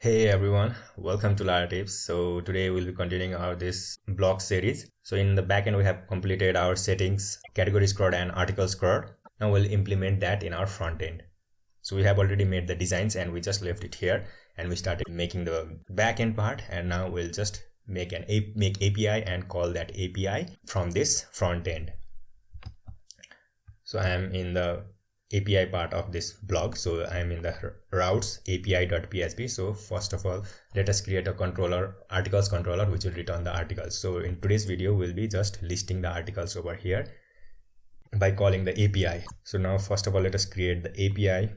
Hey everyone, welcome to Laratips. So today we'll be continuing our this blog series. So in the backend we have completed our settings, category scroll and article scroll. Now we'll implement that in our front end. So we have already made the designs and we just left it here and we started making the backend part, and now we'll just make API and call that API from this front end. So I am in the API part of this blog, so I'm in the routes api.php. So first of all, let us create a controller, articles controller, which will return the articles. So in today's video we'll be just listing the articles over here by calling the API. So now first of all, let us create the API.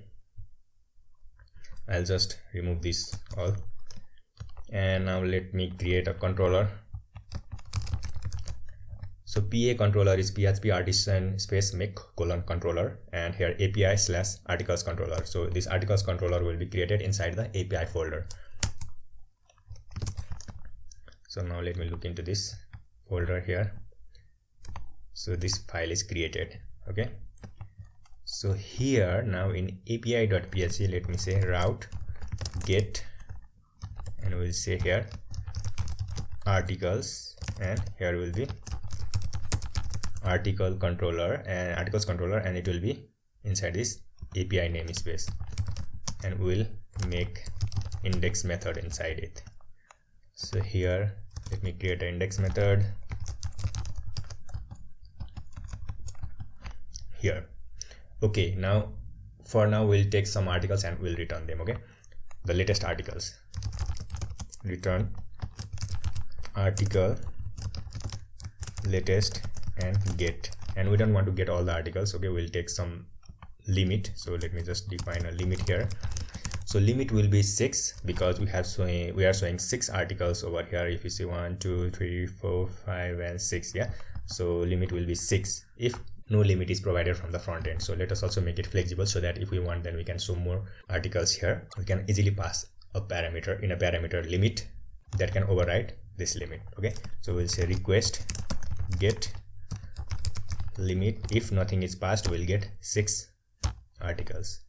I'll just remove this all, and now let me create a controller. So PA controller is PHP artisan space make colon controller, and here API slash articles controller. So this articles controller will be created inside the API folder. So now let me look into this folder here. So this file is created. Okay. So here now in api.php, let me say route get, and we'll say here articles, and here will be articles controller, and it will be inside this API namespace, and we'll make index method inside it. So here let me create an index method here. Okay, now for now we'll take some articles and we'll return them. Okay, the latest articles, return article latest and get, and we don't want to get all the articles. Okay, we'll take some limit. So let me just define a limit here. So limit will be 6 because we are showing 6 articles over here. If you see 1 2 3 4 5 and 6, yeah, so limit will be 6 if no limit is provided from the front end. So let us also make it flexible so that if we want, then we can show more articles here. We can easily pass a parameter in a parameter limit that can override this limit. Okay, so we'll say request get limit. If nothing is passed, we'll get 6 articles,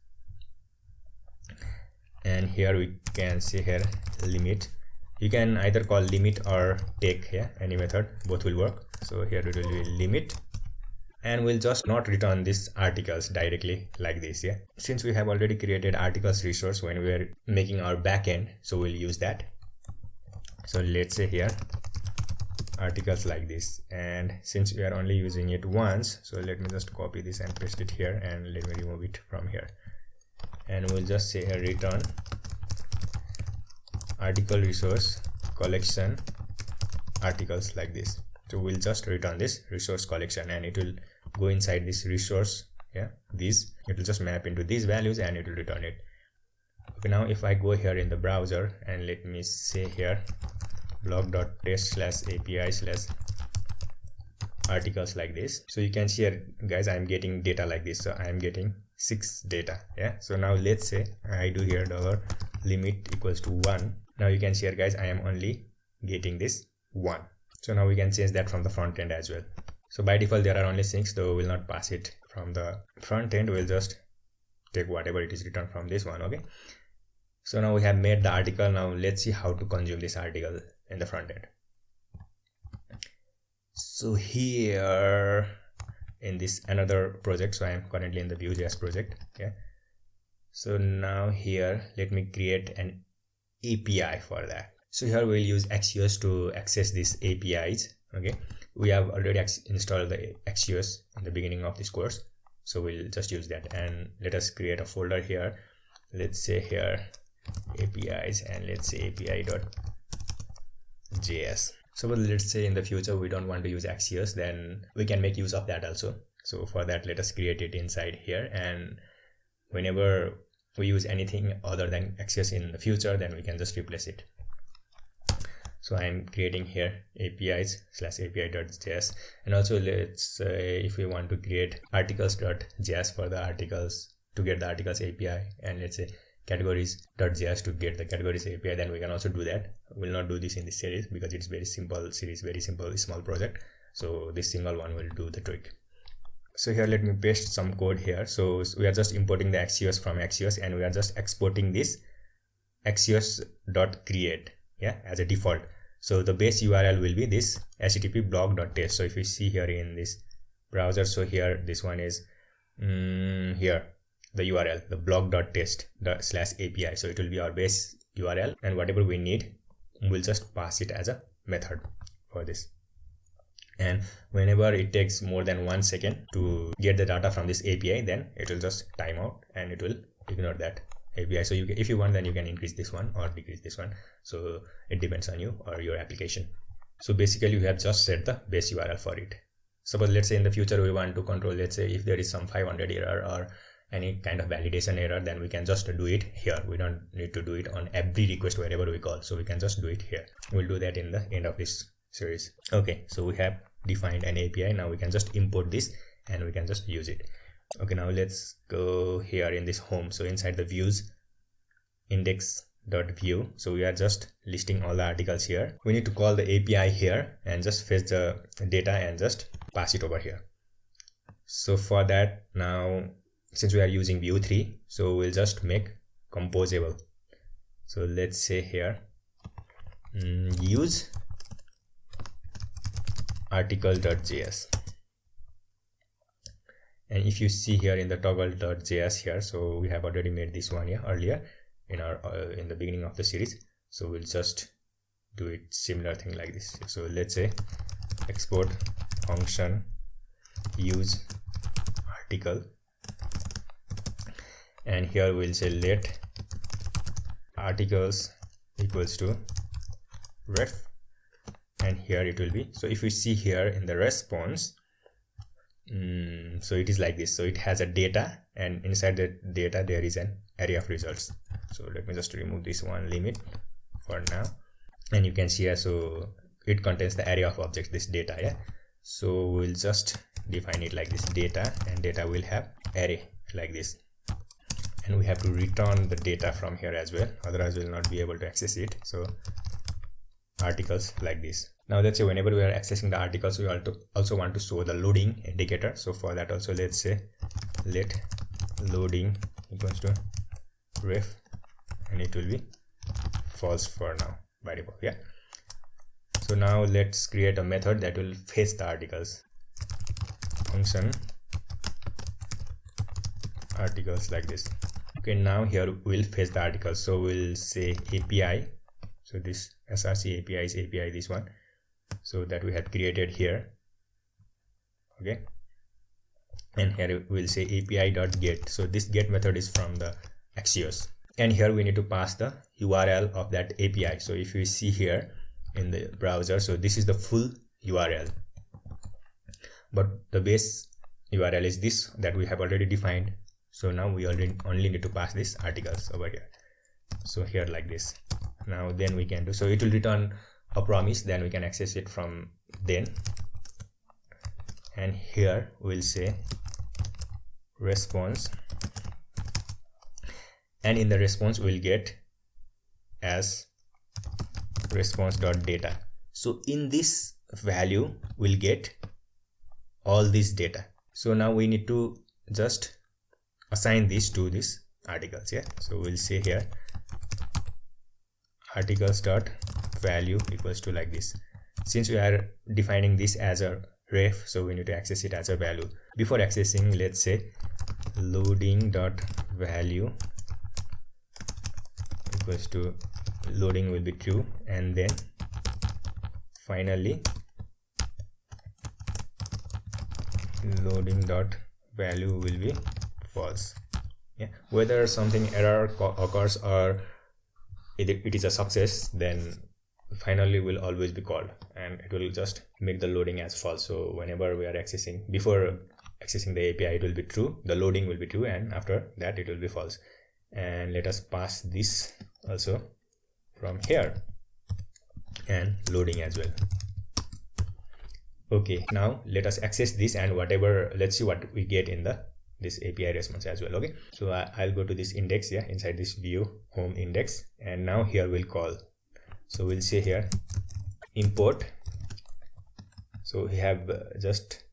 and here we can say here limit. You can either call limit or take here, any method, both will work. So here it will be limit, and we'll just not return these articles directly like this. Yeah, since we have already created articles resource when we are making our backend, so we'll use that. So let's say here articles like this, and since we are only using it once, so let me just copy this and paste it here, and let me remove it from here, and we'll just say here return article resource collection articles like this. So we'll just return this resource collection, and it will go inside this resource. Yeah, this it will just map into these values and it will return it. Okay, now if I go here in the browser and let me say here blog.test/api/articles like this, so you can see here guys, I'm getting data like this. So I'm getting 6 data. Yeah, so now let's say I do here $limit equals to 1. Now you can see here guys, I am only getting this 1. So now we can change that from the front end as well. So by default there are only 6, so we'll not pass it from the front end. We'll just take whatever it is returned from this one. Okay, so now we have made the article. Now let's see how to consume this article in the front end. So here in this another project, so I am currently in the VueJs project. Okay, so now here let me create an API for that. So here we'll use Axios to access these APIs. Okay, we have already installed the Axios in the beginning of this course, so we'll just use that. And let us create a folder here. Let's say here APIs, and let's say api.js. So let's say in the future we don't want to use Axios, then we can make use of that also. So for that, let us create it inside here, and whenever we use anything other than Axios in the future, then we can just replace it. So I'm creating here APIs/api.js, and also let's say if we want to create articles.js for the articles to get the articles API, and let's say categories.js to get the categories API, then we can also do that. We'll not do this in this series because it's very simple series, very simple small project. So this single one will do the trick. So here let me paste some code here. So we are just importing the Axios from Axios, and we are just exporting this axios.create, yeah, as a default. So the base URL will be this http blog.test. So if you see here in this browser, so here this one is here the URL, the blog.test/API. So it will be our base URL, and whatever we need, we'll just pass it as a method for this. And whenever it takes more than 1 second to get the data from this API, then it will just time out and it will ignore that API. So if you want, then you can increase this one or decrease this one. So it depends on you or your application. So basically you have just set the base URL for it. Suppose let's say in the future we want to control, let's say if there is some 500 error or any kind of validation error, then we can just do it here. We don't need to do it on every request wherever we call. So we can just do it here. We'll do that in the end of this series. Okay, so we have defined an API. Now we can just import this and we can just use it. Okay, now let's go here in this home. So inside the views, index.view, so we are just listing all the articles here. We need to call the API here and just fetch the data and just pass it over here. So for that, now since we are using view 3, so we'll just make composable. So let's say here use article.js, and if you see here in the toggle.js here, so we have already made this one here earlier in our in the beginning of the series. So we'll just do it similar thing like this. So let's say export function use article, and here we'll say let articles equals to ref, and here it will be. So if you see here in the response, so it is like this. So it has a data, and inside the data there is an array of results. So let me just remove this one limit for now, and you can see here, so it contains the array of objects, this data, yeah. So we'll just define it like this, data, and data will have array like this, and we have to return the data from here as well, otherwise we'll not be able to access it. So articles like this. Now let's say whenever we are accessing the articles, we also want to show the loading indicator. So for that also, let's say let loading equals to ref, and it will be false for now by default, yeah. So now let's create a method that will fetch the articles. Function articles like this. Okay, now here we'll fetch the articles. So we'll say API. So this src API is API, this one, so that we have created here. Okay, and here we'll say API.get. So this get method is from the Axios, and here we need to pass the URL of that API. So if you see here in the browser, so this is the full URL, but the base URL is this that we have already defined. So now we only need to pass this articles over here. So here like this. Now then we can do, so it will return a promise, then we can access it from then, and here we'll say response, and in the response we'll get as response.data. So in this value we'll get all this data. So now we need to just assign this to this articles, yeah. So we'll say here articles.value equals to like this. Since we are defining this as a ref, so we need to access it as a value. Before accessing, let's say loading.value equals to loading will be true, and then finally loading.value will be false, yeah. Whether something error occurs or it is a success, then finally will always be called, and it will just make the loading as false. So whenever we are accessing, before accessing the API, it will be true, the loading will be true, and after that it will be false. And let us pass this also from here, and loading as well. Okay, now let us access this, and whatever, let's see what we get in this API response as well. Okay, so I'll go to this index, yeah, inside this view home index, and now here we'll call. So we'll say here import. So we have just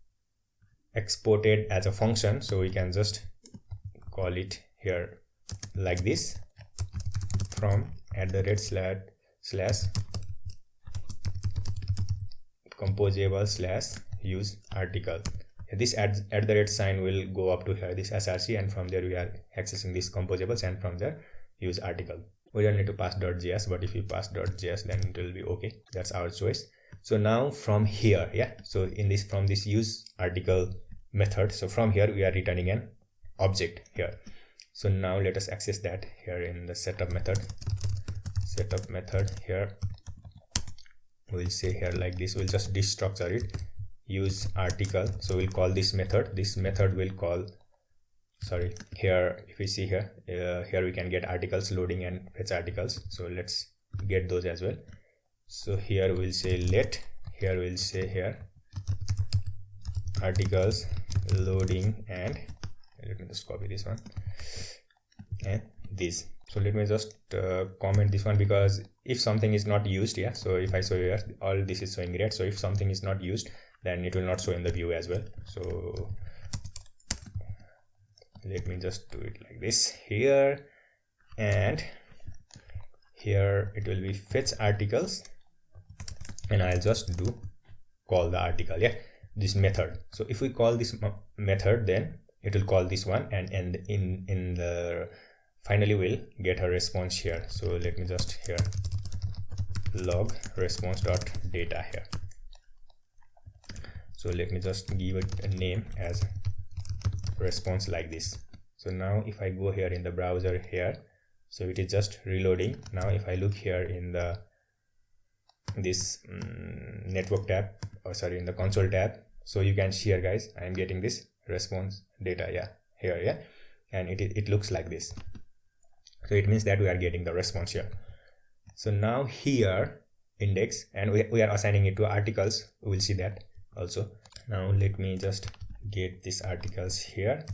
exported as a function, so we can just call it here like this from @ composable / use article. This @ sign will go up to here, this src, and from there we are accessing these composables, and from there use article. We don't need to pass .js, but if you pass .js, then it will be okay. That's our choice. So now from here, so from this use article method, so from here we are returning an object here. So now let us access that here in the setup method here. We'll say here like this, we'll just destructure it, use article. So we'll call this method will call, sorry, here if we see here, here we can get articles loading and fetch articles. So let's get those as well. So here we'll say here we'll say here articles loading, and let me just copy this one and this. So let me just comment this one, because if something is not used, so if I show here, all this is showing red. So if something is not used, then it will not show in the view as well. So let me just do it like this here, and here it will be fetch articles, and I'll just call the article, this method. So if we call this method, then it will call this one, and in the finally we'll get a response here. So let me just here log response.data here. So let me just give it a name as response like this. So now if I go here in the browser here, so it is just reloading. Now if I look here in this network tab, or sorry, in the console tab, so you can see here guys, I am getting this response data here, and it looks like this. So it means that we are getting the response here. So now here index, and we are assigning it to articles. We will see that also. Now let me just get these articles here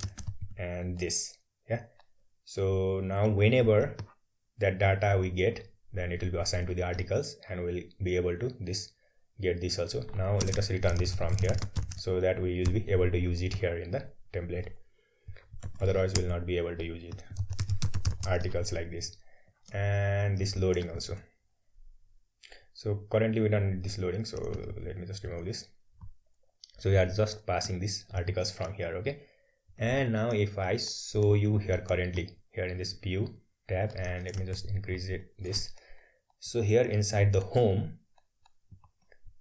and this, so now whenever that data we get, then it will be assigned to the articles, and we'll be able to get this also. Now let us return this from here, so that we will be able to use it here in the template. Otherwise we'll not be able to use it, articles like this. And this loading also. So currently we don't need this loading, so let me just remove this. So we are just passing these articles from here, okay. And now if I show you here currently here in this view tab, and let me just increase this. So here inside the home,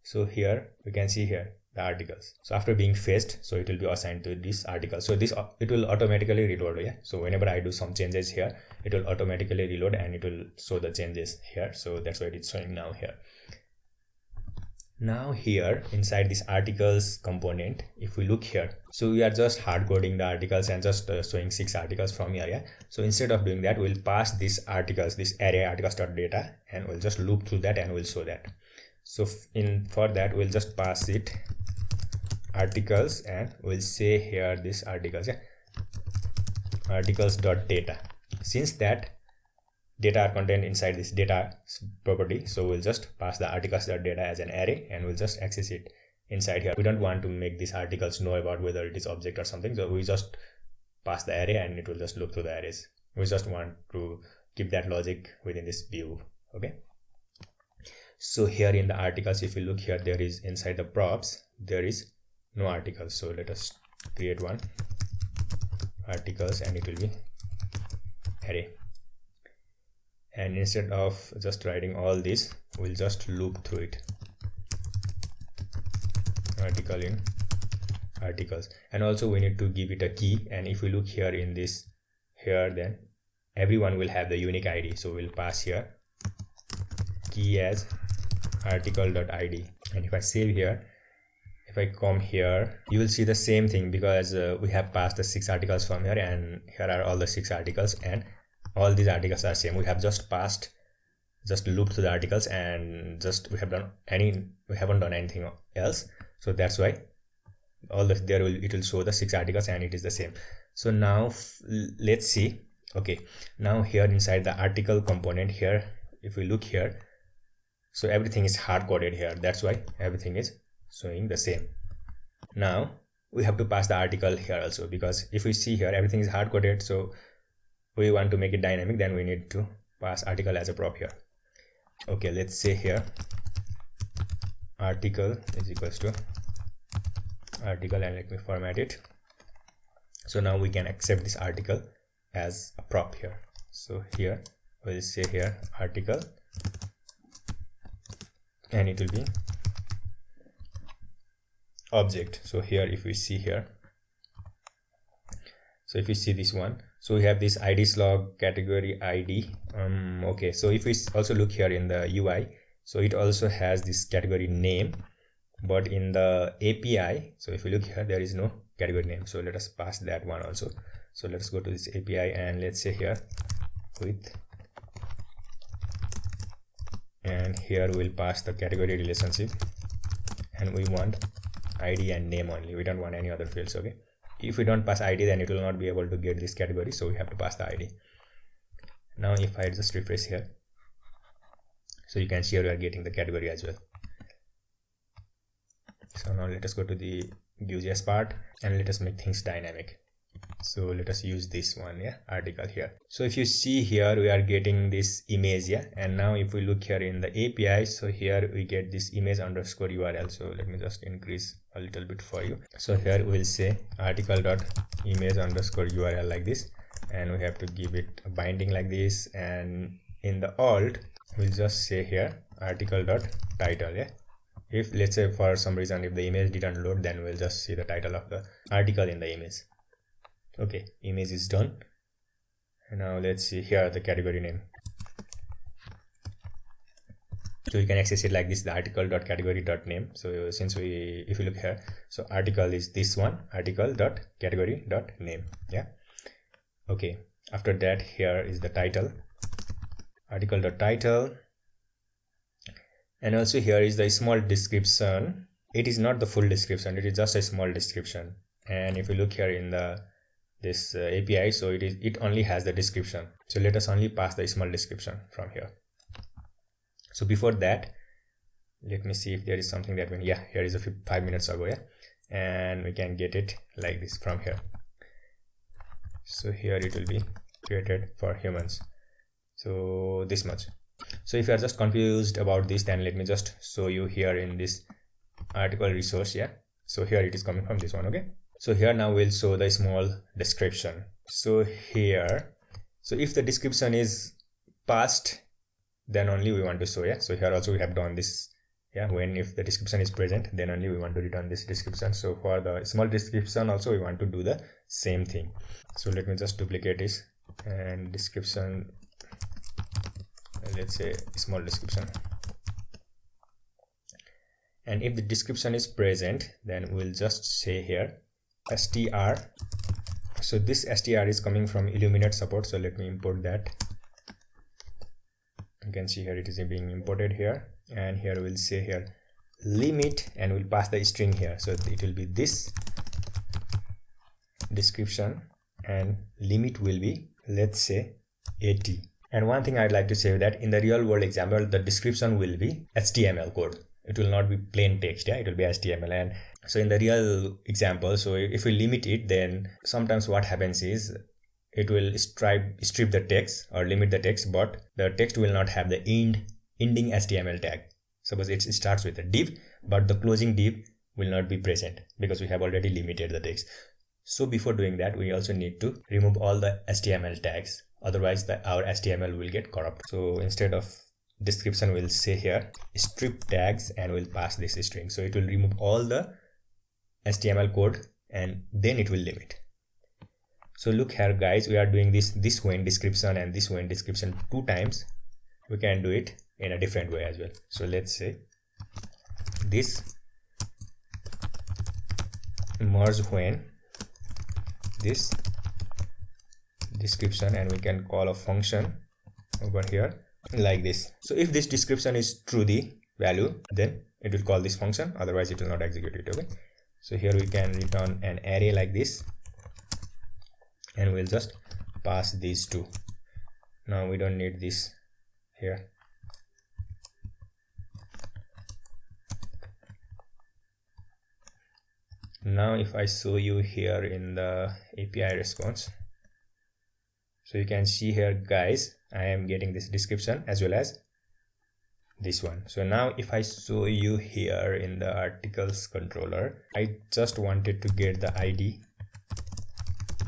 so here we can see here the articles. So after being fetched, so it will be assigned to this article. So this it will automatically reload, so whenever I do some changes here, it will automatically reload and it will show the changes here. So that's why it's showing now here. Now here inside this articles component, if we look here, so we are just hard coding the articles and just showing 6 articles from here, So instead of doing that, we'll pass these articles, this array articles.data, and we'll just loop through that and we'll show that. So for that we'll just pass it articles, and we'll say here this articles, articles.data. Since that data are contained inside this data property, so we'll just pass the articles.data as an array, and we'll just access it inside here. We don't want to make these articles know about whether it is object or something, so we just pass the array and it will just look through the arrays. We just want to keep that logic within this view, okay. So here in the articles, if you look here, there is inside the props, there is no articles. So let us create one articles, and it will be array. And instead of just writing all this, we'll just loop through it, article in articles. And also we need to give it a key, and if we look here in this here, then everyone will have the unique ID. So we'll pass here key as article.id, and if I save here, if I come here, you will see the same thing, because we have passed the 6 articles from here, and here are all the 6 articles, and all these articles are same. We have just looped through the articles, and we haven't done anything else. So that's why it will show the 6 articles, and it is the same. So now let's see. Okay, now here inside the article component here, if we look here, so everything is hard coded here. That's why everything is showing the same. Now we have to pass the article here also, because if we see here everything is hard coded, so we want to make it dynamic, then we need to pass article as a prop here. Okay, let's say here article is equals to article, and let me format it. So now we can accept this article as a prop here. So here we'll say here article, and it will be object. So here if we see here, so if you see this one, so we have this id slug category id. Okay, so if we also look here in the UI, so it also has this category name, but in the API, so if you look here, there is no category name. So let us pass that one also. So let's go to this API, and let's say here with, and here we'll pass the category relationship, and we want id and name only. We don't want any other fields. Okay, if we don't pass id, then it will not be able to get this category, so we have to pass the id. Now if I just refresh here, so you can see we are getting the category as well. So now let us go to the VueJs part, and let us make things dynamic. So let us use this one, yeah, article here. So if you see here, we are getting this image, yeah, and now if we look here in the API, so here we get this image underscore URL. So let me just increase a little bit for you. So here we'll say article dot image underscore URL like this, and we have to give it a binding like this, and in the alt we'll just say here article dot title, yeah. If let's say for some reason if the image didn't load, then we'll just see the title of the article in the image. Okay, image is done. And now let's see here the category name. So you can access it like this, the article.category.name. So since if you look here, so article is this one, article.category.name. Yeah. Okay. After that, here is the title, article.title. And also here is the small description. It is not the full description, it is just a small description. And if you look here in the this API, so it only has the description. So let us only pass the small description from here. So before that, let me see if there is something that went, yeah, here is a 5 minutes ago, yeah, and we can get it like this from here. So here it will be created for humans, so this much. So if you are just confused about this, then let me just show you here in this article resource, yeah. So here it is coming from this one. Okay, so here now we'll show the small description. So here, so if the description is passed, then only we want to show, yeah. So here also we have done this, yeah, when if the description is present, then only we want to return this description. So for the small description also we want to do the same thing. So let me just duplicate this, and description, let's say small description, and if the description is present, then we'll just say here str. So this str is coming from Illuminate support, so let me import that. You can see here it is being imported here, and here we'll say here limit, and we'll pass the string here. So it will be this description, and limit will be, let's say, 80. And one thing I'd like to say that in the real world example, the description will be HTML code. It will not be plain text, yeah, it will be HTML. And so in the real example, so if we limit it, then sometimes what happens is it will strip the text or limit the text, but the text will not have the ending HTML tag. Suppose it starts with a div, but the closing div will not be present because we have already limited the text. So before doing that, we also need to remove all the HTML tags. Otherwise our HTML will get corrupt. So instead of description, we'll say here strip tags, and we'll pass this string. So it will remove all the HTML code, and then it will limit. So look here guys, we are doing this when description and this when description 2 times. We can do it in a different way as well. So let's say this merge when this description, and we can call a function over here like this. So if this description is true the value, then it will call this function, otherwise it will not execute it. Okay, so here we can return an array like this, and we'll just pass these two. Now we don't need this here. Now if I show you here in the API response, So you can see here guys, I am getting this description as well as this one. So now if I show you here in the articles controller, I just wanted to get the ID,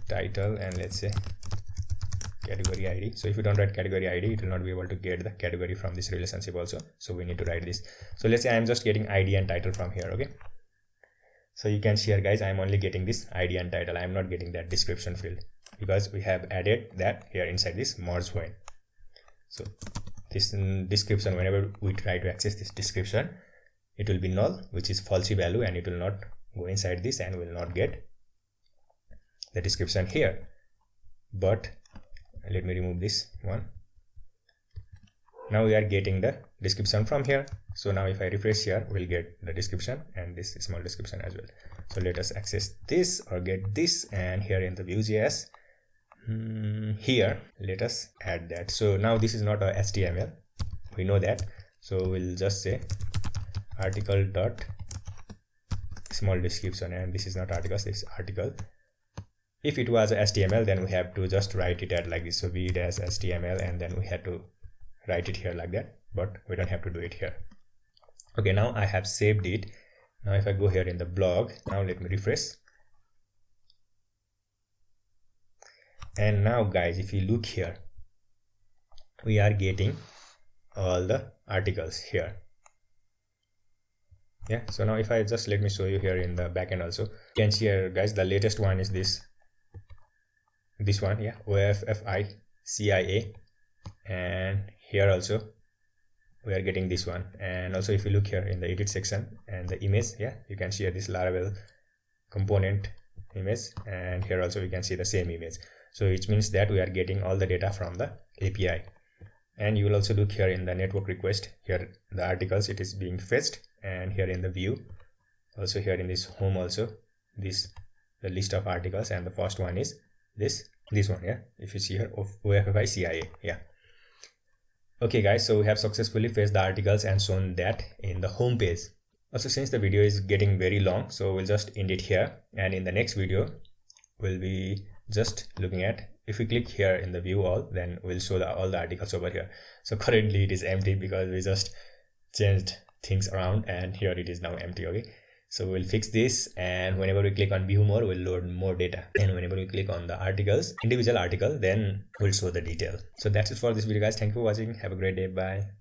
title, and let's say category ID. So if you don't write category ID, it will not be able to get the category from this relationship also. So we need to write this. So let's say I'm just getting ID and title from here. Okay, so you can see here guys, I'm only getting this ID and title. I'm not getting that description field because we have added that here inside this merge when. So this description, whenever we try to access this description, it will be null, which is falsy value, and it will not go inside this and will not get the description here. But let me remove this one. Now we are getting the description from here. So now if I refresh here, we'll get the description and this small description as well. So let us access this or get this, and here in the VueJs, here let us add that. So now this is not a HTML, we know that. So we'll just say article dot small description, and this is not articles, this is article. If it was a HTML, then we have to just write it at like this. So v dash HTML, and then we had to write it here like that, but we don't have to do it here. Okay, now I have saved it. Now if I go here in the blog, now let me refresh. And now guys, if you look here, we are getting all the articles here. Yeah, so now if I just let me show you here in the backend also, you can see here guys, the latest one is this one, yeah, OFFI CIA, and here also we are getting this one. And also if you look here in the edit section and the image, yeah, you can see here this Laravel component image, and here also we can see the same image. So it means that we are getting all the data from the API. And you will also look here in the network request, here the articles, it is being fetched, and here in the view, also here in this home also, this the list of articles, and the first one is this one, yeah, if you see here of OFFI CIA, yeah. Okay guys, so we have successfully fetched the articles and shown that in the home page. Also, since the video is getting very long, so we'll just end it here, and in the next video we'll be just looking at, if we click here in the view all, then we'll show all the articles over here. So currently it is empty because we just changed things around, and here it is now empty. Okay, so we'll fix this, and whenever we click on view more, we'll load more data, and whenever we click on the articles, individual article, then we'll show the detail. So that's it for this video guys. Thank you for watching. Have a great day. Bye.